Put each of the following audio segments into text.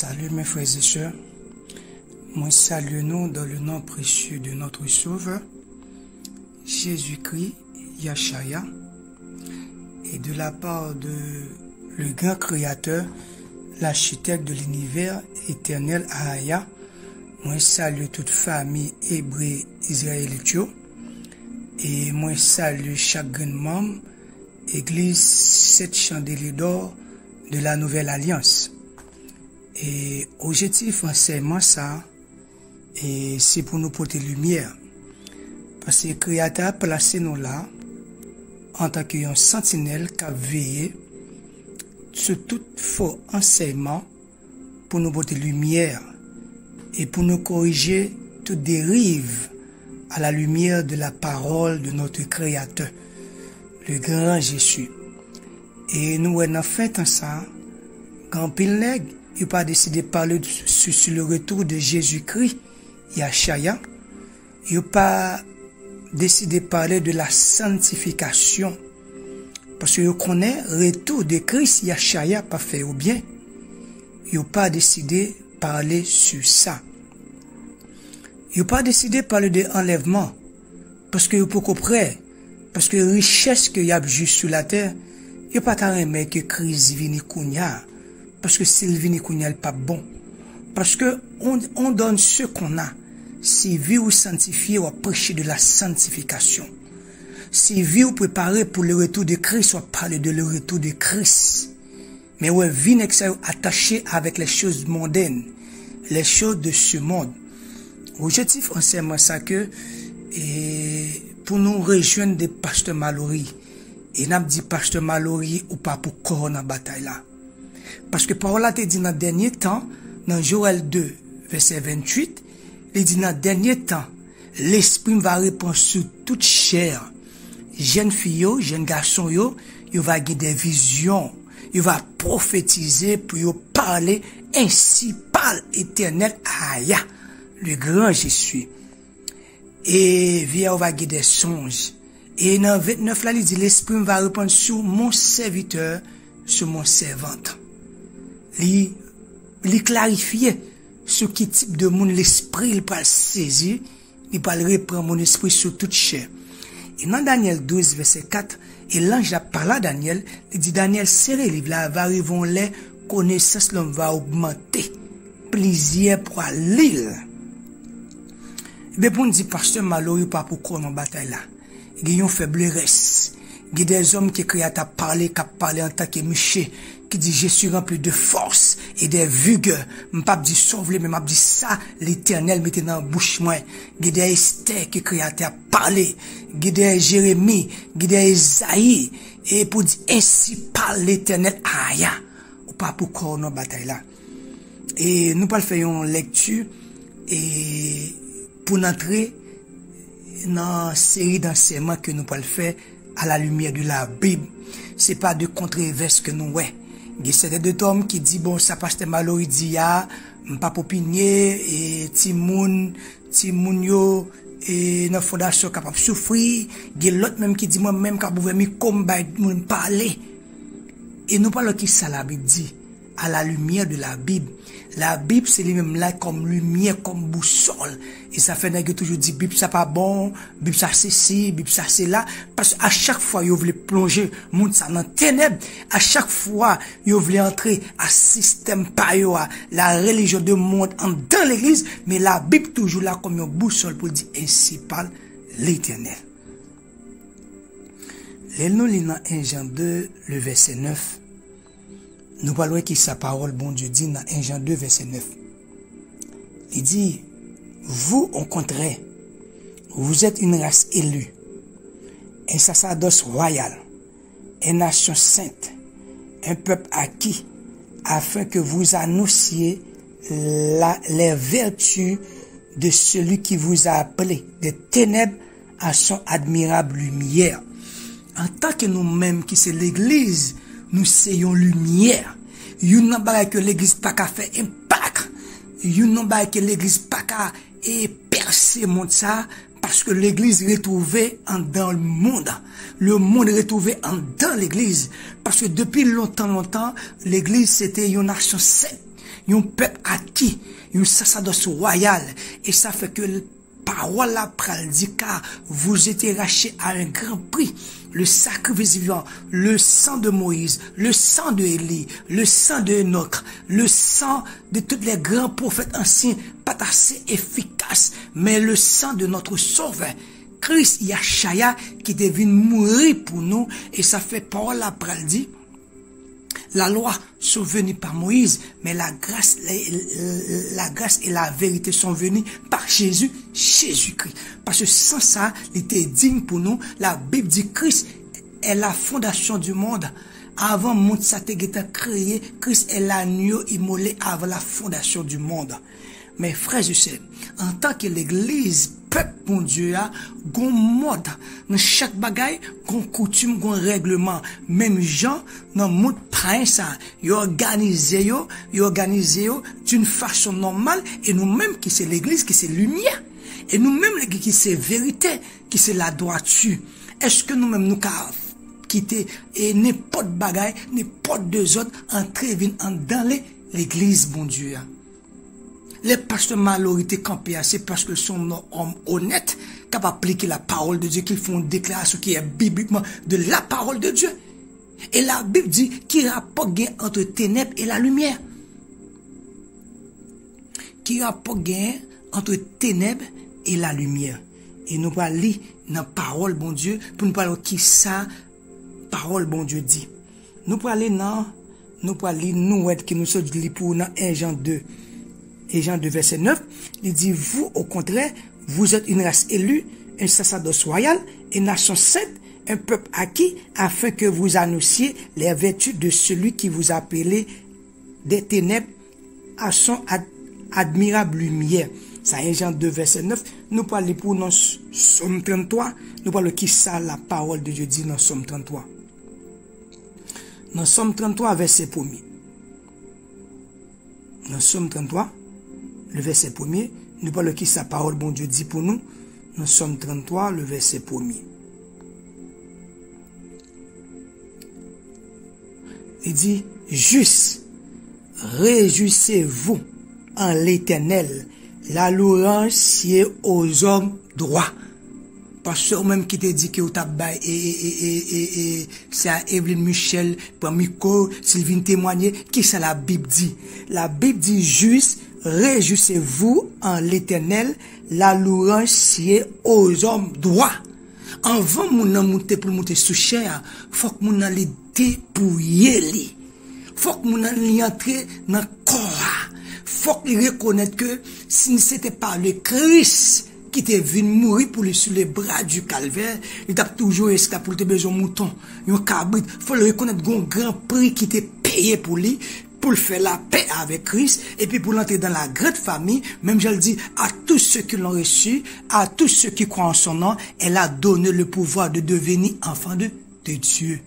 Salut mes frères et sœurs, moi salue nous dans le nom précieux de notre Sauveur, Jésus-Christ, Yahshua, et de la part de le grand Créateur, l'architecte de l'univers éternel Ahaya, moi salue toute famille hébreu israélite, et moi salue chaque grand membre, Église 7 chandeliers d'or de la Nouvelle Alliance. Et objectif enseignement ça, et c'est pour nous porter lumière. Parce que le Créateur a placé nous là, en tant qu'un sentinelle qui a veillé sur tout faux enseignement pour nous porter lumière et pour nous corriger toute dérive à la lumière de la parole de notre Créateur, le grand Jésus. Et nous, on a fait ça, quand pile nègre, il n'a pas décidé de parler sur le retour de Jésus-Christ, Yahshua. Il n'a pas décidé de parler de la sanctification. Parce qu'il connaît le retour de Christ, Yahshua, pas fait au bien. Il n'a pas décidé de parler sur ça. Il n'a pas décidé de parler de enlèvement. Parce qu'il n'est pas prêt. Parce que la richesse qu'il y a juste sur la terre, il n'y a pas tant aimé que Christ vienne kounya. Parce que s'il vient kounya, il n'est pas bon. Parce que on donne ce qu'on a. Si vie ou sanctifié, ou prêcher de la sanctification. Si vie ou préparer pour le retour de Christ, ou parler de le retour de Christ. Mais ouais, vie attaché avec les choses mondaines, les choses de ce monde. Objectif enseignement ça que, et pour nous rejoindre des pasteurs Mallory, et n'a dit pasteur Mallory ou pas pour corps dans bataille là. Parce que parole là te dit dans le dernier temps, dans Joël 2, verset 28, il dit dans le dernier temps, l'esprit va répondre sur toute chair. Jeune fille, jeune garçon, il va avoir des visions, il va prophétiser pour parler ainsi par l'éternel Aya, le grand Jésus. Et via va avoir des songes. Et dans 29 là, il dit l'esprit va répondre sur mon serviteur, sur mon servante. Il clarifie sur quel type de monde l'esprit il peut saisir, il peut reprendre mon esprit sur toute chair. Et dans Daniel 12, verset 4, et l'ange a parlé à Daniel, il dit Daniel, serrez le livre là, va arriver les connaissances l'homme va augmenter, plaisir pour l'île. Mais pour nous dire, pasteur Mallory, pas pour quoi dans bataille là. Il y a une faiblesse. Il y a des hommes qui créent à parler, qui parlent en tant que Miché, qui dit je suis rempli de force et de vigueur. Je ne pas dire sauve-le, mais je dis ça, l'éternel mettez dans la bouche moi. Il y a des Esther qui créent à parler. Il y a des Jérémie, il y a des Isaïe. Et pour dire ainsi parle l'éternel, Aya. Ou pas pour quoi dans bataille là. Et nous pas faire une lecture et pour entrer dans la série d'enseignements que nous pouvons faire à la lumière de la Bible. C'est pas de controverse que nous, ouais. Il y a certains hommes qui disent, bon, ça passe Mallory dit, ya, m'pas popinier, et timoun yo, et dans fondation capable de souffrir. Il y a l'autre même qui dit, moi, même quand vous voulez me combattre, me parler. Et nous parlons qui ça la Bible dit, à la lumière de la Bible. La Bible, c'est lui-même là comme lumière, comme boussole. Et ça fait que toujours dit, Bible, ça pas bon, Bible, ça c'est ci, Bible, ça c'est là. Parce qu'à chaque fois, vous voulez plonger, monde ça dans ténèbres. À chaque fois, vous voulez entrer à système payo, la religion de monde dans l'église. Mais la Bible, toujours là comme une boussole pour dire, ainsi parle l'Éternel. Nous lisons dans 1 Jean 2, le verset 9. Nous parlons qui sa parole, bon Dieu dit dans 1 Jean 2, verset 9. Il dit, vous, au contraire, vous êtes une race élue, un sacerdoce royal, une nation sainte, un peuple acquis, afin que vous annonciez les vertus de celui qui vous a appelé des ténèbres à son admirable lumière. En tant que nous-mêmes, qui c'est l'église, nous soyons lumière. Yon nan ba que l'église pas qu'à faire impact. Yon nan ba que l'église pas qu'à percer monde ça parce que l'église retrouvée dans le monde. Le monde retrouvé dans l'église parce que depuis longtemps l'église c'était une nation sainte. un peuple acquis, un sacerdoce royal. Et ça fait que la parole la pral dit, car vous étiez rachetés à un grand prix. Le sacrifice vivant, le sang de Moïse, le sang de Élie, le sang de Enoch, le sang de tous les grands prophètes anciens, pas assez efficace, mais le sang de notre Sauveur, Christ Yachaya, qui est venu mourir pour nous, et ça fait parole la pral dit, la loi sont venues par Moïse, mais la grâce et la vérité sont venues par Jésus-Christ. Parce que sans ça, il était digne pour nous. La Bible dit Christ est la fondation du monde. Avant le monde ça été créé, Christ est l'agneau immolé avant la fondation du monde. Mais frères et sœurs, en tant que l'église, peuple bon Dieu a gon mode dans chaque bagaille, gon coutume, gon règlement. Même gens dans le monde païen ça, yo organisé d'une façon normale, et nous-mêmes qui c'est l'église, qui c'est lumière, et nous-mêmes l'église qui c'est vérité, qui c'est la droiture. Est-ce que nous-mêmes nous quitter et n'importe bagaille, n'importe deux autres entrer dans l'église bon Dieu a? Les pasteurs malheureusement campés, c'est parce que sont des hommes honnêtes, capables d'appliquer la parole de Dieu, qu'ils font une déclaration qui est bibliquement de la parole de Dieu. Et la Bible dit qu'il y a rapport entre ténèbres et la lumière. Qu'il y a rapport entre ténèbres et la lumière. Et nous allons lire dans la parole bon Dieu, pour nous parler qui ça, parole bon Dieu dit. Nous allons lire nous qui nous sommes lire pour 1 Jean 2. Et Jean 2, verset 9, il dit, vous, au contraire, vous êtes une race élue, un sacerdoce royal, une nation sainte, un peuple acquis, afin que vous annonciez les vertus de celui qui vous a appelé des ténèbres à son admirable lumière. Ça est Jean 2, verset 9. Nous parlons pour nos Somme 33. Nous parlons qui ça, la parole de Dieu dit dans Somme 33. Dans Somme 33, verset 1er. Dans Somme 33, le verset 1er, nous parlons qui sa parole, bon Dieu dit pour nous. Nous sommes 33, le verset 1er. Il dit, juste, réjouissez-vous en l'Éternel, la louange sied aux hommes droits. Parce que même qui te dit que vous t'avez et c'est à Evelyne Michel, pour Miko, Sylvine témoigner, qui ça la Bible dit? La Bible dit juste, réjouissez-vous en l'Éternel, la louange sied aux hommes droits. Avant mon monter pour monter sous chair, faut que mon allait dépouiller li. Faut que mon allait entrer dans le corps. Faut qu'il reconnaisse que si ce n'était pas le Christ qui était venu mourir pour lui sur les bras du calvaire, il a toujours escapé pour te besoin de mouton, un cabrit. Faut le reconnaître qu'on grand prix qui était payé pour lui, pour faire la paix avec Christ, et puis pour l'entrer dans la grande famille, même je le dis, à tous ceux qui l'ont reçu, à tous ceux qui croient en son nom, elle a donné le pouvoir de devenir enfant de Dieu.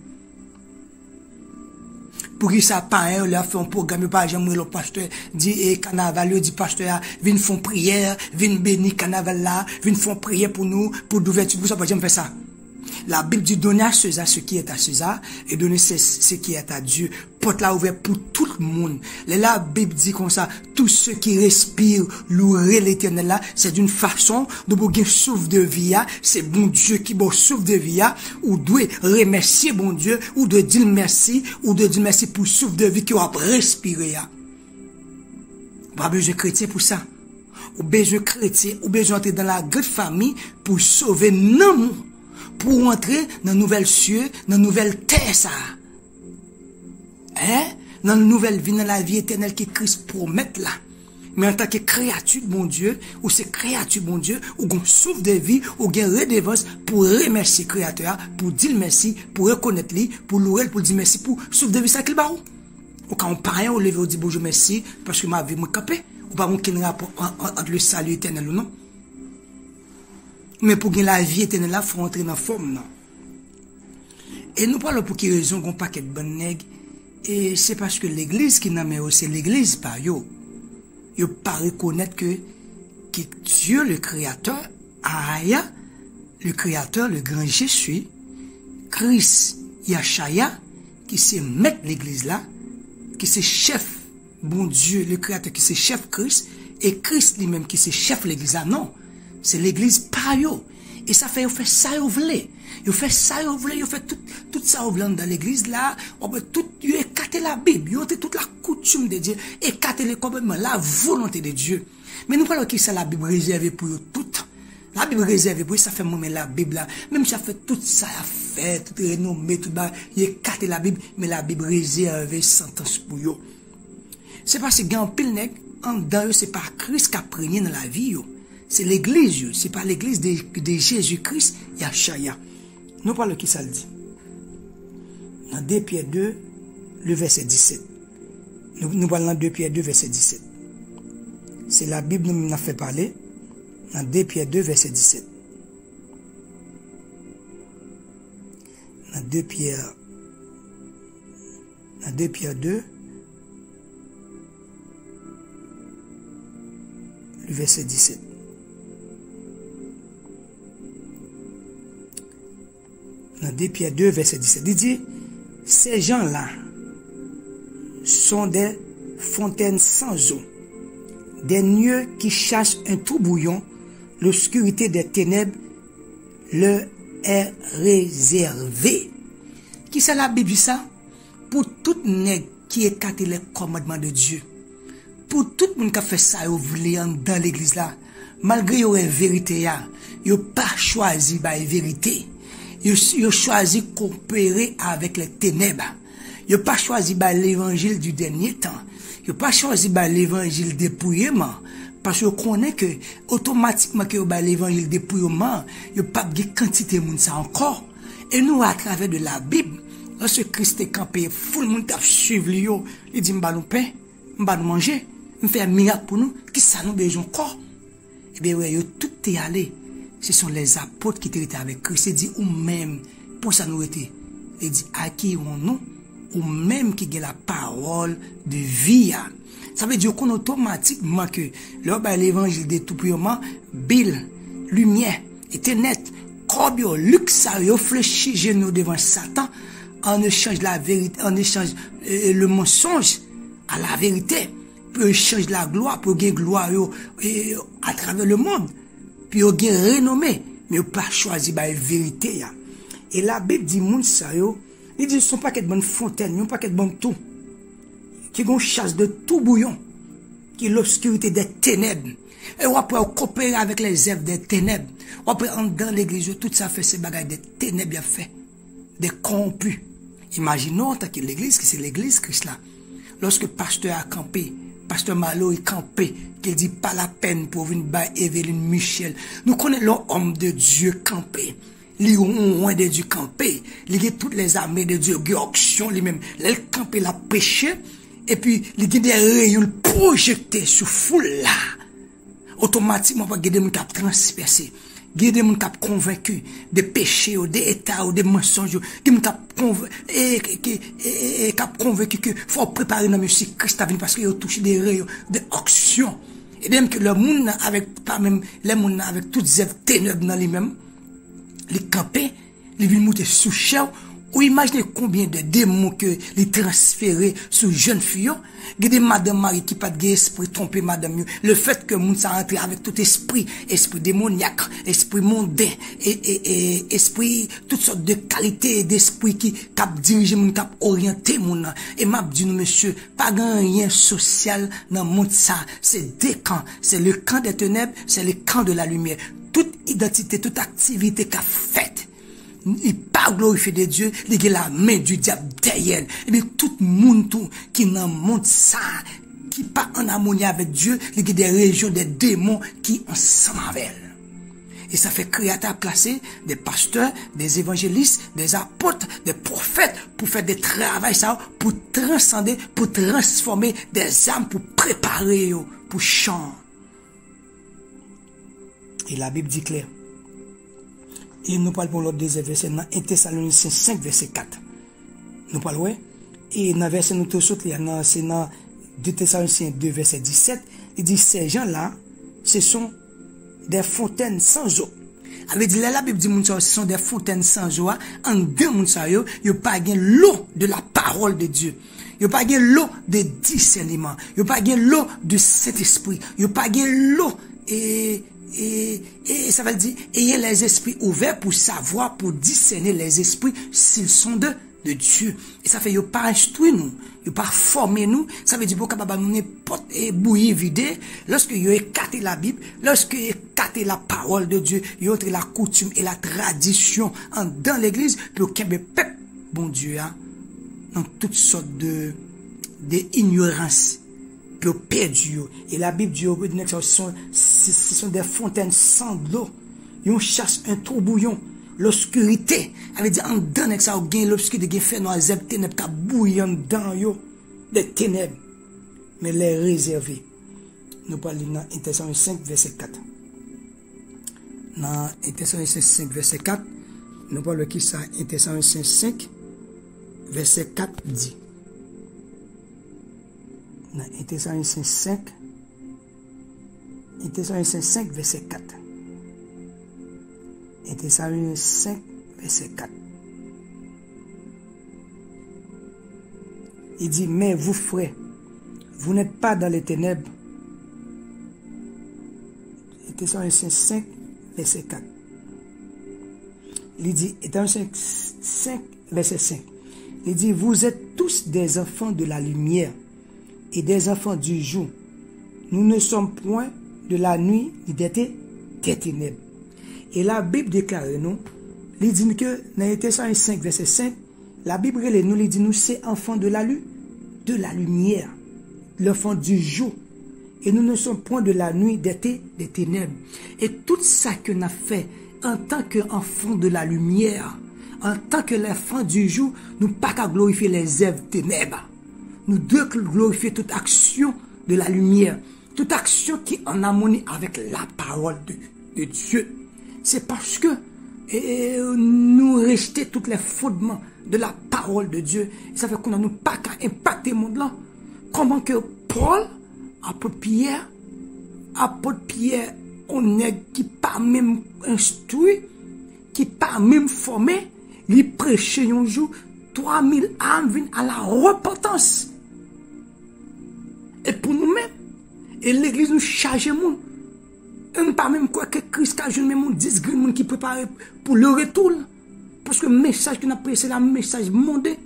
Pour qui ça pas, on a fait un programme, par exemple, le pasteur dit, carnaval, dit pasteur, viens font prière, viens bénir carnaval là, viens font prière pour nous, pour d'ouverture, pour ça, pas jamais faire ça. La Bible dit donner à César ce qui est à César et donner ce qui est à Dieu. Porte la ouverte pour tout le monde. La Bible dit comme ça, tous ceux qui respirent, louer l'Éternel là, c'est d'une façon de vous souffle de vie, c'est bon Dieu qui vous souffle de vie, ou doit remercier bon Dieu, ou de dire merci, ou de dire merci pour souffle de vie qui va respirer. Pas besoin de chrétien pour ça. Ou besoin de chrétien, ou besoin d'entrer dans la grande famille pour sauver non pour entrer dans la nouvelle cieux, dans la nouvelle terre, ça. Hein? Dans la nouvelle vie, dans la vie éternelle que Christ promet là. Mais en tant que créature de bon Dieu, ou c'est créature de bon Dieu, ou qu'on souffre de vie, ou qu'on redevance pour remercier le Créateur, pour dire merci, pour reconnaître lui, pour louer, pour dire merci, pour souffre de vie, ça qu'il barou. Ou quand on parle, on lève, on dit bonjour, merci, parce que ma vie m'a capé. Ou pas, on qu'il y a un rapport entre le salut éternel ou non. Mais pour gagner la vie éternelle, il faut entrer dans la forme. Et nous parlons pour quelle raison qu'on paquet de bonnes nègres. Et c'est parce que l'église qui n'a pas, c'est l'église par yo. Yo pas reconnaître que Dieu, le créateur, Aya, le créateur, le grand Jésus, Christ, Yachaya, qui c'est maître l'église là, qui c'est chef bon Dieu, le créateur qui c'est chef Christ, et Christ lui-même qui c'est chef l'église. Ah non, c'est l'église par yo. Et ça fait, vous fait ça, vous voulez. Vous fait ça, vous voulez, vous fait tout ça, vous voulez dans l'église là. On peut tout, vous écartez la Bible, vous avez toute la coutume de Dieu, écartez les complètement la volonté de Dieu. Mais nous parlons qui c'est la Bible réservée pour eux toutes. La Bible réservée pour eux, ça fait moment la Bible là. Même si ça fait tout ça, a fait, tout renommé, tout bas, vous écartez la Bible, mais la Bible réservée sentence pour eux. C'est parce que grand pile nèg, en dedans, c'est pas Christ qui a prégné dans la vie, yo. C'est l'église, c'est pas l'église de Jésus-Christ, Yachaya. Nous parlons qui ça le dit. Dans 2 Pierre 2, le verset 17. Nous parlons dans 2 Pierre 2, verset 17. C'est la Bible qui nous a fait parler. Dans 2 Pierre 2, verset 17. Dans 2 Pierre 2, le verset 17. Dans 2 Pierre 2, verset 17, il dit, ces gens-là sont des fontaines sans eau, des lieux qui chassent un tourbillon, l'obscurité des ténèbres leur est réservée. Qui c'est la Bible ça? Pour tout nègre qui écarte les commandements de Dieu. Pour tout le monde qui a fait ça, dans l'église là, malgré la vérité, ils n'ont pas choisi la vérité. Ils ont choisi de coopérer avec les ténèbres. Ils n'ont pas choisi l'évangile du dernier temps. Ils n'ont pas choisi l'évangile dépouillement. Parce qu'ils connaissent que, automatiquement, que l'évangile dépouillement, ils n'ont pas de quantité de monde ça encore. Et nous, à travers de la Bible, lorsque Christ est campé, tout le monde a suivi, il dit, m'ba nous pain, m'ba nous manger, me fait un miracle pour nous, qui ça nous besoin encore? Eh bien, ouais, tout est allé. Ce sont les apôtres qui étaient avec Christ. Il dit, ou même, pour ça nous était. Il dit, à qui on-nous, ou même qui a la parole de vie. Ça veut dire qu'on automatiquement que, lors de l'évangile de tout purement, Bill, lumière, était net, corbio, luxe, réfléchit genoux devant Satan, en échange la vérité, en échange le mensonge à la vérité, pour échanger la gloire, pour gagner gloire à travers le monde. Puis ils ont renommé, mais ils n'ont pas choisi la vérité. Et la Bible dit, moun sa yo, ils disent, ce ne sont pas que de bonnes fontaines, ils n'ont pas que de bonnes tout, qui ont chasse de tout bouillon, qui est l'obscurité des ténèbres. Et on peut coopérer avec les œuvres des ténèbres. On peut entrer dans l'église, tout ça fait ces bagages des ténèbres, fait, des corrompus. Imaginons que l'église, que c'est l'église Christ là. Lorsque le pasteur a campé, pasteur Malo est campé, qu'il dit pas la peine pour venir bas Evelyne Michel. Nous connaissons l'homme de Dieu campé. Lui, on de Dieu campé. Il y a toutes les armées de Dieu, il auction lui-même. Il campé la péché, et puis il y a des rayons projetés sur foule là. Automatiquement, il y a des gens qui ont transpercé. Il y a des gens qui ont convaincu des péchés, des états, des mensonges. Il y a des gens qui ont convaincu qu'il faut préparer dans le Monsieur Christ à venir parce qu'il a touché des rayons, des auctions. Et même que le monde avec, pas même, les monde avec toutes ces ténèbres dans lui-même, les campés, les villes monter sous chair, ou imaginez combien de démons que les transférés sur jeunes filles, il y a des madame Marie qui pas de esprit tromper madame, le fait que moun ça entre avec tout esprit démoniaque, esprit mondain, et esprit, toutes sortes de qualités d'esprit qui cap diriger moun, cap orienter moun, et m'a dit nous monsieur, pas grand rien social dans monde ça, c'est deux camps, c'est le camp des ténèbres, c'est le camp de la lumière, toute identité, toute activité qu'a faite, il pas glorifié de Dieu, il a la main du diable derrière. Et bien, tout le monde qui dans le monde ça, qui pas en harmonie avec Dieu, il y a des régions, des démons qui ensemble avec elle. Et ça fait créateur placer des pasteurs, des évangélistes, des apôtres, des prophètes, pour faire des travaux, ça, pour transcender, pour transformer des âmes, pour préparer, pour chanter. Et la Bible dit clair. Et nous parlons pour l'autre deuxième verset dans 1 Thessaloniciens 5, verset 4. Nous parlons, et dans le verset nous tous c'est dans 2 Thessaloniciens 2, verset 17, il dit, ces gens-là, ce sont des fontaines sans eau. Avec dit, la Bible dit, ce sont des fontaines sans eau, en deux, il n'y a pas l'eau de la parole de Dieu. Il Yo pas gen l'eau de discernement. Yo pas gen l'eau de cet esprit. Yo pas gen l'eau et ça veut dire, ayez les esprits ouverts pour savoir, pour discerner les esprits s'ils sont de Dieu. Et ça fait, yo pas instruit nous, yo pas formé nous. Ça veut dire, pour capable nous n'importe bouillie vidé, lorsque yo écarté la Bible, lorsque yo écarté la parole de Dieu, yo entre la coutume et la tradition dans l'église, pour qu'il y ait peuple, bon Dieu, hein, dans toutes sortes de ignorance. Perdu. Et la Bible dit, ce sont des fontaines sans l'eau. Ils chassent un tourbouillon. L'obscurité. Elle dit, en dedans, ça, on gagne l'obscurité, qui fait noir, zèb, ténèbres, qui bouillent dedans, yo. Des ténèbres. Mais les réserver. Nous parlons dans Thessaloniciens 5, verset 4. Dans Thessaloniciens 5, verset 4, nous parlons qui ça? Thessaloniciens 5, verset 4 dit. Dans Thessaloniciens 5, verset 4. Thessaloniciens 5, verset 4. Il dit, mais vous frères, vous n'êtes pas dans les ténèbres. Thessaloniciens 5, verset 4. Il dit, Thessaloniciens 5, verset 5. Il dit, vous êtes tous des enfants de la lumière et des enfants du jour. Nous ne sommes point de la nuit ni des ténèbres. Et la Bible déclare nous, il dit que dans Thessaloniciens 5, verset 5, la Bible nous dit nous c'est enfants de la lumière, l'enfant du jour. Et nous ne sommes point de la nuit des ténèbres. Et tout ça que nous avons fait en tant qu'enfants de la lumière, en tant que l'enfant du jour, nous pas qu'à glorifier les œuvres ténèbres. Nous devons glorifier toute action de la lumière, toute action qui est en harmonie avec la parole de Dieu. C'est parce que nous restons tous les fondements de la parole de Dieu. Et ça fait qu'on n'a pas qu'à impacter le monde là. Comment que Paul, apôtre Pierre, on est qui pas même instruit, qui pas même formé, il prêchait un jour, 3000 âmes viennent à la repentance. Et pour nous-mêmes, et l'église nous charge monde. Et nous pas même quoi que Christ a joué même 10 grands qui préparent pour le retour. Parce que le message que nous avons pris, c'est le message mondial.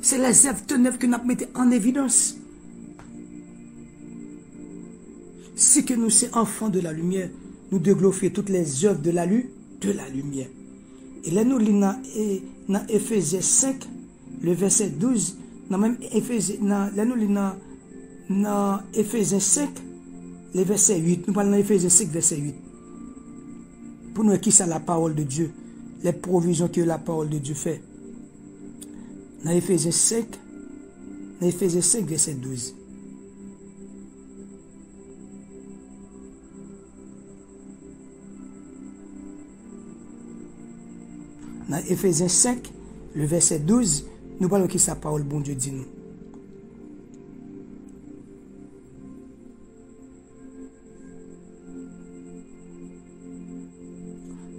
C'est les œuvres ténèbres que nous avons mis en évidence. Si que nous sommes enfants de la lumière, nous devons glorifier toutes les œuvres de la lumière. Et là, nous lisons dans Éphésiens 5, le verset 12, dans même dans Éphésiens 5, le verset 8. Nous parlons dans Éphésiens 5, verset 8. Pour nous, qui c'est la parole de Dieu, les provisions que la parole de Dieu fait. Dans Éphésiens 5, verset 12. Dans Éphésiens 5, le verset 12, nous parlons qui sa parole, bon Dieu dit nous.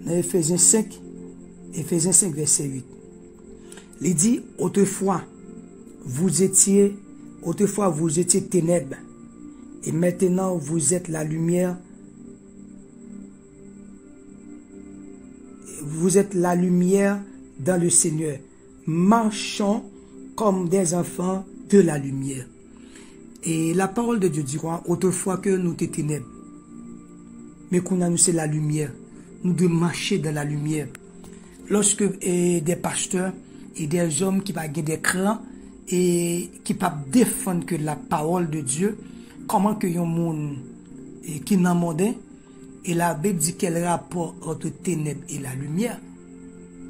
Dans Éphésiens 5, verset 8. Il dit, autrefois, vous étiez ténèbres, et maintenant vous êtes la lumière. Vous êtes la lumière dans le Seigneur. Marchons comme des enfants de la lumière. Et la parole de Dieu dit quoi? Autrefois que nous étions ténèbres. Mais qu'on a nous c'est la lumière. Nous devons marcher dans la lumière. Lorsque des pasteurs et des hommes qui pas des crans et qui pas défendre que la parole de Dieu, comment que yon monde qui n'a demandé. Et la Bible dit quel rapport entre ténèbres et la lumière.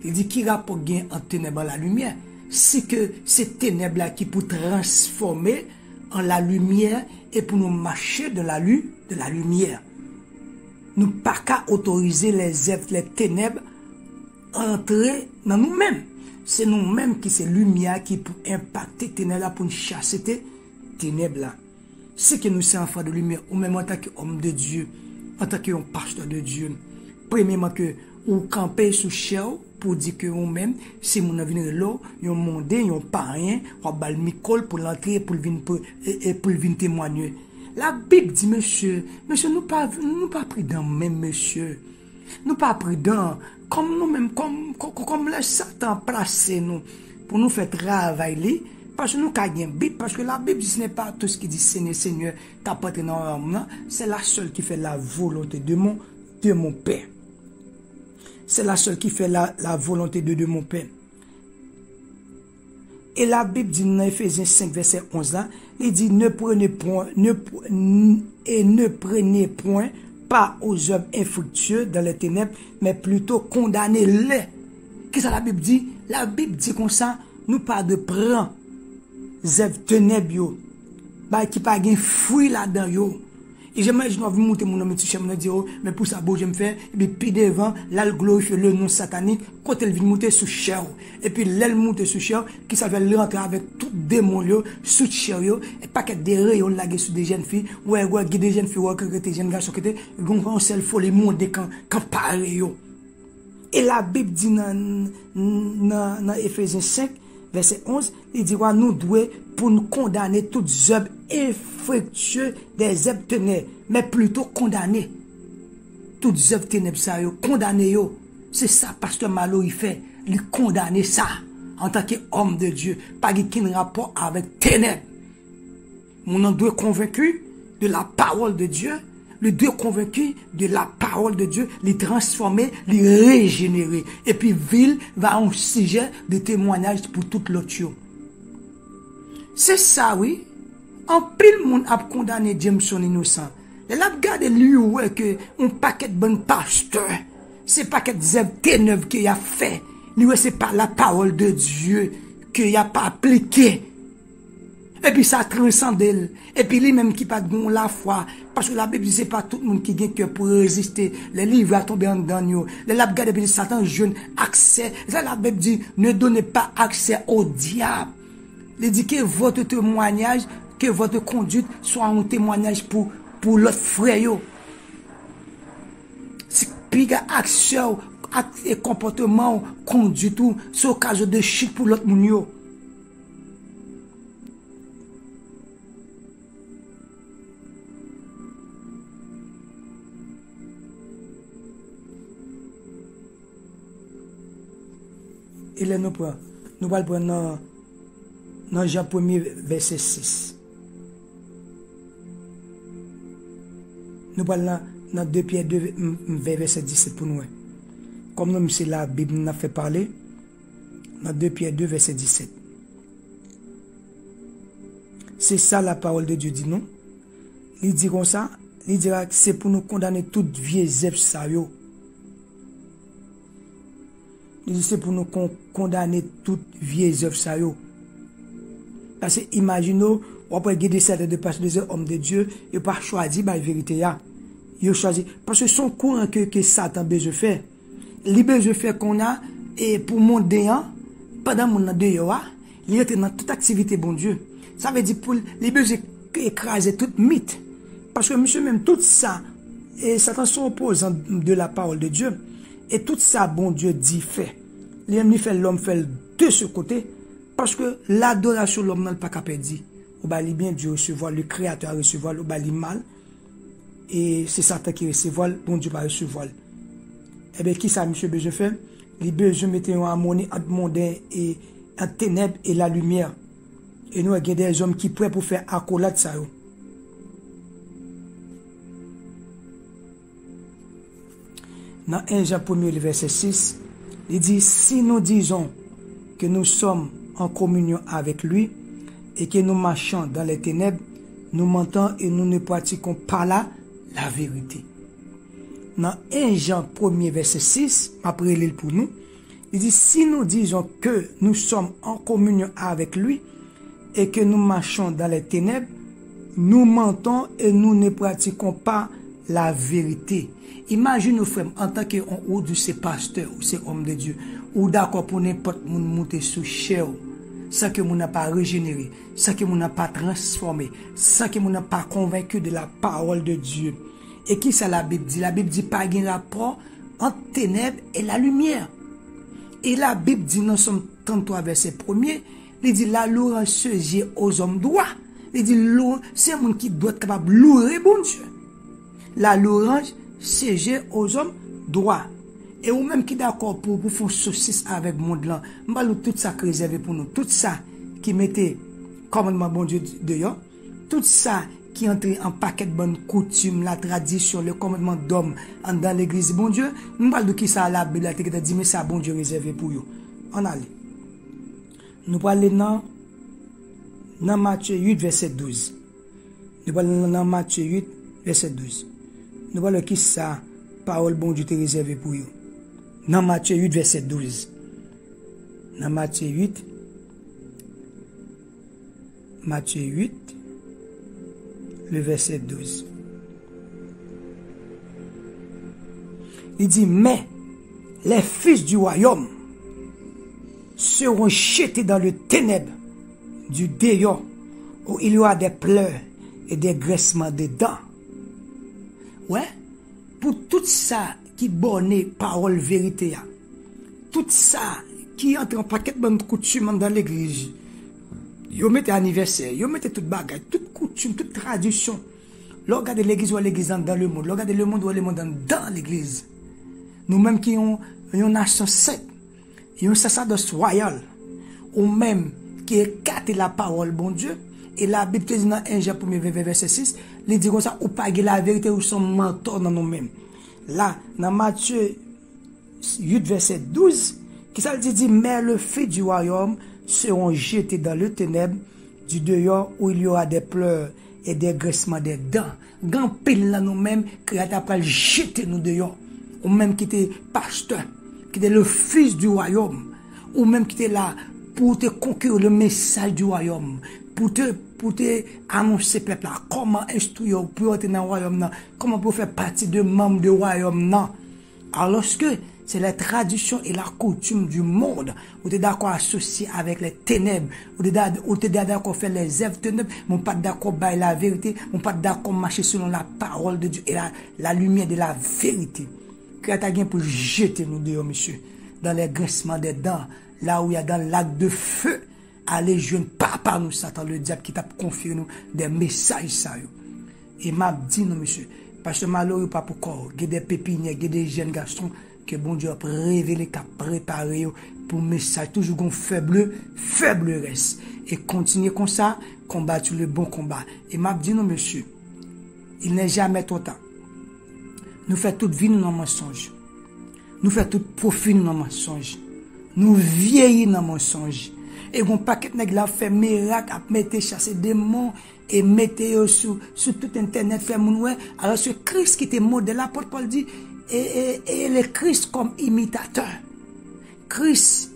Il dit quel rapport gain entre ténèbres et la lumière. C'est que ces ténèbres-là qui pour transformer en la lumière et pour nous marcher de la lumière. Nous pas qu'à autoriser les ténèbres à entrer dans nous-mêmes. C'est nous-mêmes qui c'est lumière qui pour impacter ténèbres-là, pour nous chasser ténèbres-là. C'est que nous sommes enfants de lumière, ou même en tant qu'homme de Dieu, en tant que pasteur de Dieu. Premièrement que vous campez sous chair pour dire que vous-même, si vous venez là, vous mondé, vous pas rien, vous avez le micro pour l'entrer, pour venir témoigner. La Bible dit, monsieur, nous pas prudents, même, monsieur. Nous pas prudents, comme nous-mêmes, comme le Satan placé nous, pour nous faire travailler, parce que nous avons Bible, parce que la Bible dit, ce n'est pas tout ce qui dit Seigneur, t'as pas dans l'homme, c'est la seule qui fait la volonté de mon Père. C'est la seule qui fait la volonté de mon Père. Et la Bible dit dans Ephésiens 5, verset 11, là, il dit, ne prenez point pas aux œuvres infructueuses dans les ténèbres, mais plutôt condamnez-les. Qu'est-ce que la Bible dit? La Bible dit comme ça, nous pas de prendre œuvres ténèbres, qui pas de fruit là-dedans, yo. Et j'imagine, je vais monter mon nom, je me dis, mais pour ça, bon, je me fais, et puis devant, là, le glorifie le nom satanique, quand elle vient monter sous chair, et puis l'aile monte sous chair, qui s'appelle rentrer avec tout démon, sous chair, et pas qu'être des rayons, là, sous des jeunes filles, ouais, des jeunes filles, ouais, des jeunes garçons, qui étaient, on s'est folie monter quand pareil, yo. Et la Bible dit dans Ephésiens 5, verset 11, il dit, nous devons pour nous condamner toutes œuvres infructueuses des œuvres ténèbres, mais plutôt condamner toutes œuvres ténèbres, ça, condamner, c'est ça, pasteur Malo, il fait, il condamner ça, en tant qu'homme de Dieu, pas qu'il rapport avec ténèbres. On doit être convaincu de la parole de Dieu, le Dieu convaincu de la parole de Dieu, les transformer, les régénérer. Et puis, ville va un sujet de témoignage pour toute l'autre. C'est ça, oui. En pile, monde a condamné Jameson innocent. Et là, regardez lui, ouais, que un paquet de bon pasteur, c'est paquet de ténèbres qu'il a fait. Lui, ouais, c'est pas la parole de Dieu qu'il a pas appliqué. Et puis ça transcende elle. Et puis lui-même qui pas de la foi. Parce que la Bible dit c'est pas tout le monde qui a cœur pour résister. Les livres vont tomber en dedans. Les labs regardent et Satan jeune accès. Ça la Bible dit ne donnez pas accès au diable. Il dit que votre témoignage, que votre conduite soit un témoignage pour l'autre frère. Si puis action et comportement conduite tout c'est occasion de chute pour l'autre monde. Et là, nous allons prendre dans Jean 1er, verset 6. Nous allons dans 2 Pierre 2, verset 17 pour nous. Comme nous, c'est la Bible nous a fait parler, dans 2 Pierre 2, verset 17. C'est ça la parole de Dieu dit non. Il dit comme ça, il dira que c'est pour nous condamner toutes vieilles œuvres ça yo. Il dit c'est pour nous condamner toutes vieilles œuvres ça yo. Parce que imaginez, on peut guider certains de passer des hommes de Dieu, et pas choisir la vérité là. Il choisi parce que son courant que Satan besoin faire. Les besoin faire qu'on a et pour mon déant pendant mon dehors, il était dans toute activité bon Dieu. Ça veut dire pour les besoin écraser toute mythe. Parce que monsieur même tout ça et Satan sont opposants de la parole de Dieu. Et tout ça, bon Dieu dit fait. L'homme fait l'homme fait de ce côté. Parce que l'adoration de l'homme n'a pas qu'à perdre. On va bien Dieu recevoir, le Créateur recevoir, on va mal. Et c'est Satan qui recevoir, bon Dieu va recevoir. Eh bien, qui ça, monsieur besoin fait? Les besoins mettent en harmonie entre monde et entre ténèbres et la lumière. Et nous, il y a des hommes qui prêts pour faire accolade ça. Dans 1 Jean 1er, verset 6, il dit, si nous disons que nous sommes en communion avec lui et que nous marchons dans les ténèbres, nous mentons et nous ne pratiquons pas la vérité. Dans 1 Jean 1er, verset 6, après l'île pour nous, il dit, si nous disons que nous sommes en communion avec lui et que nous marchons dans les ténèbres, nous mentons et nous ne pratiquons pas la vérité. Imagine nos frères, en tant qu'on de ces pasteurs ou ces hommes de Dieu, ou d'accord pour n'importe qui monter sous chair, sans que nous n'a pas régénéré, sans que nous n'a pas transformé, sans que nous n'a pas convaincu de la parole de Dieu. Et qui ça la Bible dit? La Bible dit pas un rapport entre ténèbres et la lumière. Et la Bible dit dans Somme 33, verset 1er, il dit la louange se aux hommes droits. Il dit c'est un monde qui doit être capable de louer bon Dieu. La louange se aux hommes droits. Et ou même qui d'accord pour faire saucisse avec le monde là, nous tout ça qui réservé pour nous, tout ça qui mettait commandement bon Dieu dehors, tout ça qui entrait en paquet de bonnes coutumes, la tradition, le commandement d'homme dans l'église bon Dieu, nous parlons de qui ça la Bible a dit mais ça bon Dieu réservé pour vous. On allait. Nous parlons dans Matthieu 8 verset 12. Nous parlons dans Matthieu 8 verset 12. Nous parlons qui ça parole bon Dieu te réservé pour vous. Dans Matthieu 8 verset 12. Dans Matthieu 8 le verset 12. Il dit, mais les fils du royaume seront jetés dans le ténèbre du dehors où il y aura des pleurs et des graissements de dents. Ouais, pour tout ça qui bonne parole vérité, tout ça qui entre en paquet de bonnes coutumes dans l'église, yo mettez anniversaire, yo mettez toute bagage, toute coutume, toute tradition. Là, regardez l'église ou l'église dans le monde. Là, regardez le monde ou le monde dans l'église. Nous-mêmes qui avons une nation sainte, un sacerdoce royal, ou même qui écarte la parole, bon Dieu, et la Bible dit dans 1 Jean 1 verset 6, il dit comme ça, ou pas la vérité ou son mentor dans nous-mêmes. Là, dans Matthieu 8 verset 12, qui ça dit, mais le fils du royaume seront jetés dans le ténèbre du dehors où il y aura des pleurs et des graissements des dents. Grand pile là nous-mêmes, Créateur après jeter nous dehors. Ou même qui était pasteur, qui était le fils du royaume, ou même qui était là pour te conquérir le message du royaume, pour te annoncer peuple là, comment instruire pour entrer dans le royaume, comment pour faire partie de membres du royaume. Alors que c'est la tradition et la coutume du monde. Ou t'es d'accord associé avec les ténèbres. Ou t'es d'accord faire les œuvres ténèbres. Ou pas d'accord avec la vérité. Ou pas d'accord marcher selon la parole de Dieu et la lumière de la vérité. Créateur vient pour jeter nous dehors, monsieur. Dans les graissements des dents. Là où il y a dans le lac de feu. Allez, jeune papa, nous, Satan, le diable qui t'a confié nous des messages, ça. Et m'a dit, nous, monsieur. Parce que malheureux, pas pour corps. Il y a des pépinières, il y a des jeunes garçons que bon Dieu a révélé, qu'a préparé pour message. Toujours un faible reste. Et continuer comme ça, combattre le bon combat. Et m'a dit, non, monsieur, il n'est jamais trop tard. Nous faisons toute vie, nous, dans mensonge. Nous faisons tout profit, nous, dans mensonge. Nous vieillis dans mensonge. Et un paquet de nègres fait miracle, à mettre chasser des démons et mettre sur tout internet, faire mon ouais. Alors, ce Christ qui était modèle, l'apôtre Paul dit, et le Christ comme imitateur. Christ,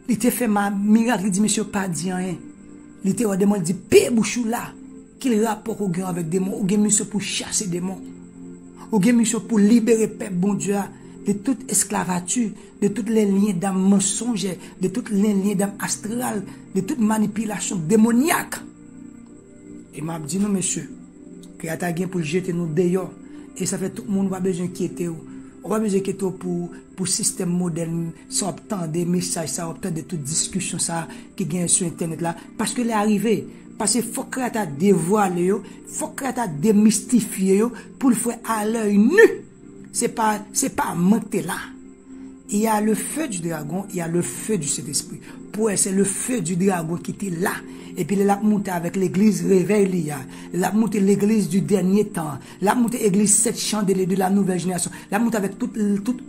il était fait ma miracle, il dit, monsieur, pas dit rien. Il était au démon, il dit, paix bouchou là, qu'il rapport au gars avec des démons, au gars monsieur pour chasser des démons, au gars monsieur pour libérer peuple, bon Dieu, de toute esclavature, de tous les liens d'âme mensongère, de tous les liens d'âme astrale, de toute manipulation démoniaque. Et m'a dit, non, monsieur, Créateur vient pour jeter nous dehors. Et ça fait tout le monde va besoin d'inquiéter. On va besoin d'inquiéter pour système moderne, ça obtient des messages, ça obtient de toute discussion ça qui gagne sur internet là. Parce que l'est arrivé. Parce qu'il faut que Créateur dévoile, faut que Créateur démystifier pour le faire à l'œil nu. C'est pas monter là. Il y a le feu du dragon, il y a le feu du Saint-Esprit. Pour elle, c'est le feu du dragon qui était là. Et puis, il a monté avec l'église réveil, il a monté l'église du dernier temps. Il a monté l'église 7 chandeliers de la nouvelle génération. Il a monté avec tout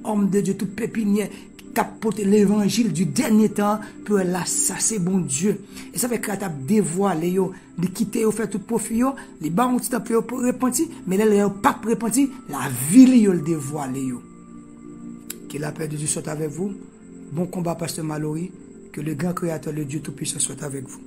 homme de Dieu, toute pépinière qui a porté l'évangile du dernier temps pour là, ça c'est bon Dieu. Et ça fait que tu dévoilé, de quitter, faire tout profit, les bas ont temps pour repentir, mais là, ils pas repentir, la ville, ils le dévoilé. Que la paix de Dieu soit avec vous. Bon combat, pasteur Mallory. Que le grand Créateur, le Dieu Tout-Puissant soit avec vous.